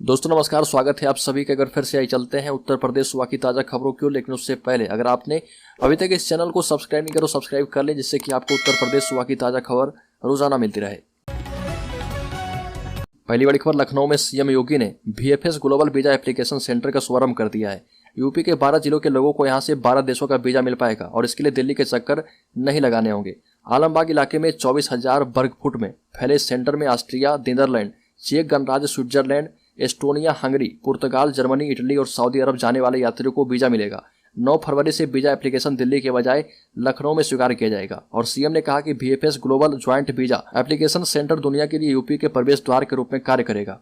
दोस्तों नमस्कार, स्वागत है आप सभी का। अगर फिर से आई चलते हैं उत्तर प्रदेश सुबह की ताज़ा खबरों की ओर। लेकिन उससे पहले अगर आपने अभी तक इस चैनल को सब्सक्राइब नहीं करो, सब्सक्राइब कर ले, जिससे कि आपको उत्तर प्रदेश सुबह की ताज़ा खबर रोजाना मिलती रहे। पहली बड़ी खबर, लखनऊ में सीएम योगी ने VFS global visa application centre का शुभारंभ कर दिया है। यूपी के 12 जिलों के लोगों को यहां से 12 देशों का वीजा मिल पाएगा और इसके लिए दिल्ली के चक्कर नहीं लगाने होंगे। आलमबाग इलाके में 24,000 वर्ग फुट में फैले इस सेंटर में ऑस्ट्रिया, नीदरलैंड, चेक गणराज्य, स्विट्जरलैंड, एस्टोनिया, हंगरी, पुर्तगाल, जर्मनी, इटली और सऊदी अरब जाने वाले यात्रियों को वीजा मिलेगा। 9 फरवरी से वीजा एप्लीकेशन दिल्ली के बजाय लखनऊ में स्वीकार किया जाएगा। और सीएम ने कहा कि VFS global joint visa application centre दुनिया के लिए यूपी के प्रवेश द्वार के रूप में कार्य करेगा।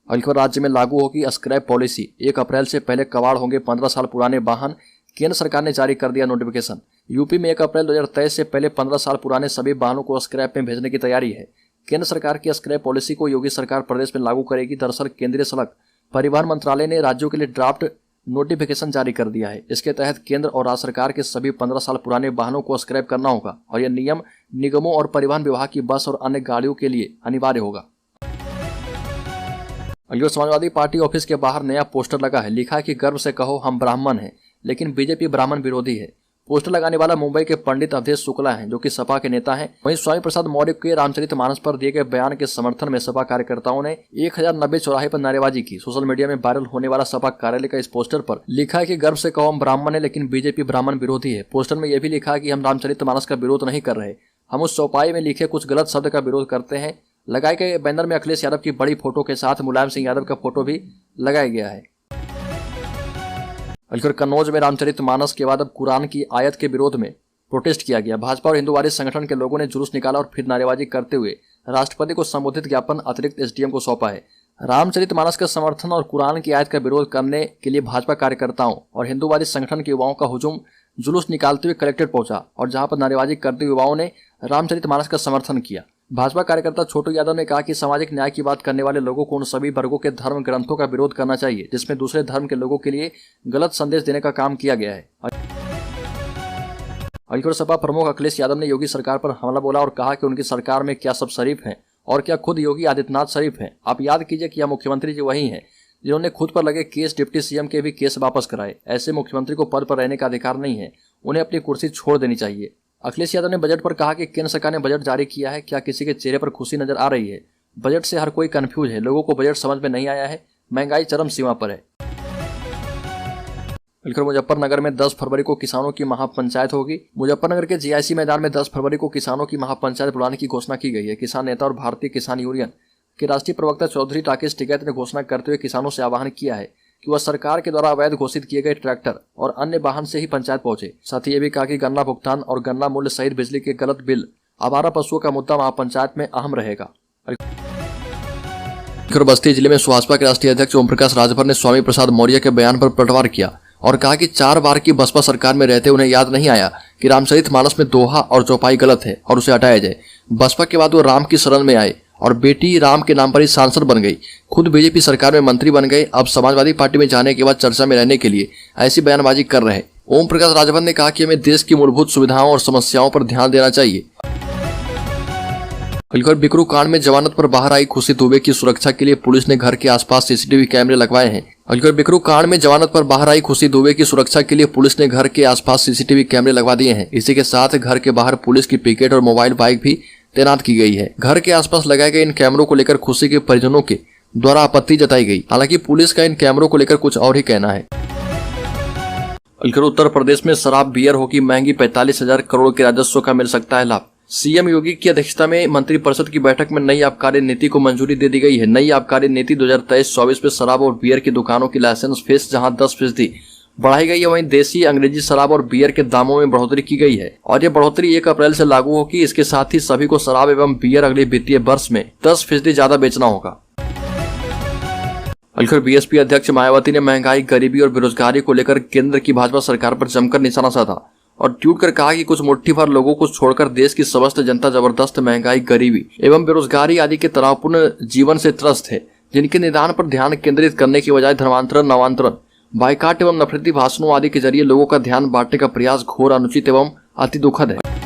अगली राज्य में लागू होगी स्क्रैप पॉलिसी। 1 अप्रैल से पहले कबाड़ होंगे 15 साल पुराने वाहन। केंद्र सरकार ने जारी कर दिया नोटिफिकेशन। यूपी में 1 अप्रैल 2023 से पहले 15 साल पुराने सभी वाहनों को स्क्रैप में भेजने की तैयारी है। केंद्र सरकार की स्क्रैप पॉलिसी को योगी सरकार प्रदेश में लागू करेगी। दरअसल केंद्रीय सड़क परिवहन मंत्रालय ने राज्यों के लिए ड्राफ्ट नोटिफिकेशन जारी कर दिया है। इसके तहत केंद्र और राज्य सरकार के सभी 15 साल पुराने वाहनों को स्क्रैप करना होगा और यह नियम निगमों और परिवहन विभाग की बस और अन्य गाड़ियों के लिए अनिवार्य होगा। अगली समाजवादी पार्टी ऑफिस के बाहर नया पोस्टर लगा है। लिखा है कि गर्व से कहो हम ब्राह्मण हैं, लेकिन बीजेपी ब्राह्मण विरोधी है। पोस्टर लगाने वाला मुंबई के पंडित अवधेश शुक्ला हैं, जो कि सपा के नेता हैं। वहीं स्वामी प्रसाद मौर्य के रामचरितमानस पर दिए गए बयान के समर्थन में सपा कार्यकर्ताओं ने 1090 चौराहे पर नारेबाजी की। सोशल मीडिया में वायरल होने वाला सपा कार्यालय का इस पोस्टर पर लिखा है कि गर्व से कहो हम ब्राह्मण है, लेकिन बीजेपी ब्राह्मण विरोधी है। पोस्टर में यह भी लिखा है कि हम रामचरितमानस का विरोध नहीं कर रहे, हम उस चौपाई में लिखे कुछ गलत शब्द का विरोध करते हैं। लगाए गए बैनर में अखिलेश यादव की बड़ी फोटो के साथ मुलायम सिंह यादव का फोटो भी लगाया गया है। कन्नौज में रामचरितमानस के बाद अब कुरान की आयत के विरोध में प्रोटेस्ट किया गया। भाजपा और हिंदूवादी संगठन के लोगों ने जुलूस निकाला और फिर नारेबाजी करते हुए राष्ट्रपति को संबोधित ज्ञापन अतिरिक्त SDM को सौंपा है। रामचरितमानस का समर्थन और कुरान की आयत का विरोध करने के लिए भाजपा कार्यकर्ताओं और हिंदूवादी संगठन के युवाओं का हुजूम जुलूस निकालते हुए कलेक्ट्रेट पहुंचा और जहां पर नारेबाजी करते हुए युवाओं ने रामचरितमानस का समर्थन किया। भाजपा कार्यकर्ता छोटू यादव ने कहा कि सामाजिक न्याय की बात करने वाले लोगों को उन सभी वर्गों के धर्म ग्रंथों का विरोध करना चाहिए जिसमें दूसरे धर्म के लोगों के लिए गलत संदेश देने का काम किया गया है। अलीगढ़ सपा प्रमुख अखिलेश यादव ने योगी सरकार पर हमला बोला और कहा कि उनकी सरकार में क्या सब शरीफ हैं और क्या खुद योगी आदित्यनाथ शरीफ हैं। आप याद कीजिए कि यह मुख्यमंत्री जी वही हैं जिन्होंने खुद पर लगे केस डिप्टी CM के भी केस वापस कराए। ऐसे मुख्यमंत्री को पद पर रहने का अधिकार नहीं है, उन्हें अपनी कुर्सी छोड़ देनी चाहिए। अखिलेश यादव ने बजट पर कहा कि केंद्र सरकार ने बजट जारी किया है, क्या किसी के चेहरे पर खुशी नजर आ रही है? बजट से हर कोई कंफ्यूज है, लोगों को बजट समझ में नहीं आया है, महंगाई चरम सीमा पर है। मुजफ्फरनगर में 10 फरवरी को किसानों की महापंचायत होगी। मुजफ्फरनगर के GIC मैदान में 10 फरवरी को किसानों की महापंचायत बुलाने की घोषणा की गई है। किसान नेता और भारतीय किसान यूनियन के राष्ट्रीय प्रवक्ता चौधरी राकेश टिकैत ने घोषणा करते हुए किसानों से आह्वान किया है कि वह सरकार के द्वारा अवैध घोषित किए गए ट्रैक्टर और अन्य वाहन से ही पंचायत पहुंचे। साथ ही ये भी कहा कि गन्ना भुगतान और गन्ना मूल्य सहित बिजली के गलत बिल, आवारा पशुओं का मुद्दा महापंचायत में अहम रहेगा। बस्ती जिले में सुहासपा के राष्ट्रीय अध्यक्ष ओम प्रकाश राजभर ने स्वामी प्रसाद मौर्य के बयान पर पलटवार किया और कहा कि 4 बार की बसपा सरकार में रहते उन्हें याद नहीं आया कि रामचरितमानस में दोहा और चौपाई गलत है और उसे हटाया जाए। बसपा के बाद वो राम की शरण में आए और बेटी राम के नाम पर ही सांसद बन गई। खुद बीजेपी सरकार में मंत्री बन गए। अब समाजवादी पार्टी में जाने के बाद चर्चा में रहने के लिए ऐसी बयानबाजी कर रहे हैं। ओम प्रकाश राजभर ने कहा कि हमें देश की मूलभूत सुविधाओं और समस्याओं पर ध्यान देना चाहिए। बिकरू कांड में जमानत पर बाहर आई खुशी दुबे की सुरक्षा के लिए पुलिस ने घर के आसपास CCTV कैमरे लगवाए हैं। बिकरू कांड में जमानत पर बाहर आई खुशी दुबे की सुरक्षा के लिए पुलिस ने घर के आसपास CCTV कैमरे लगवा दिए हैं। इसी के साथ घर के बाहर पुलिस की पिकेट और मोबाइल बाइक भी तैनात की गई है। घर के आसपास लगाए गए इन कैमरों को लेकर खुशी के परिजनों के द्वारा आपत्ति जताई गई। हालांकि पुलिस का इन कैमरों को लेकर कुछ और ही कहना है। उत्तर प्रदेश में शराब बियर होगी महंगी, 45,000 करोड़ के राजस्व का मिल सकता है लाभ। CM योगी की अध्यक्षता में मंत्रिपरिषद की बैठक में नई आबकारी नीति को मंजूरी दे दी गई है। नई आबकारी नीति 2023-24 में शराब और बियर की दुकानों की लाइसेंस फीस जहां 10% बढ़ाई गई है, वहीं देसी अंग्रेजी शराब और बियर के दामों में बढ़ोतरी की गई है और ये बढ़ोतरी 1 अप्रैल से लागू होगी। इसके साथ ही सभी को शराब एवं बियर अगले वित्तीय वर्ष में 10% ज्यादा बेचना होगा। BSP अध्यक्ष मायावती ने महंगाई, गरीबी और बेरोजगारी को लेकर केंद्र की भाजपा सरकार पर जमकर निशाना साधा और ट्वीट कर कहा कि कुछ मुट्ठी भर लोगों को छोड़कर देश की समस्त जनता जबरदस्त महंगाई, गरीबी एवं बेरोजगारी आदि के तनावपूर्ण जीवन से त्रस्त है, जिनके निदान पर ध्यान केंद्रित करने की बजाय धर्मांतरण, नवांतरण, बाइकाट एवं नफरती भाषणों आदि के जरिए लोगों का ध्यान बांटने का प्रयास घोर, अनुचित एवं अति दुखद है।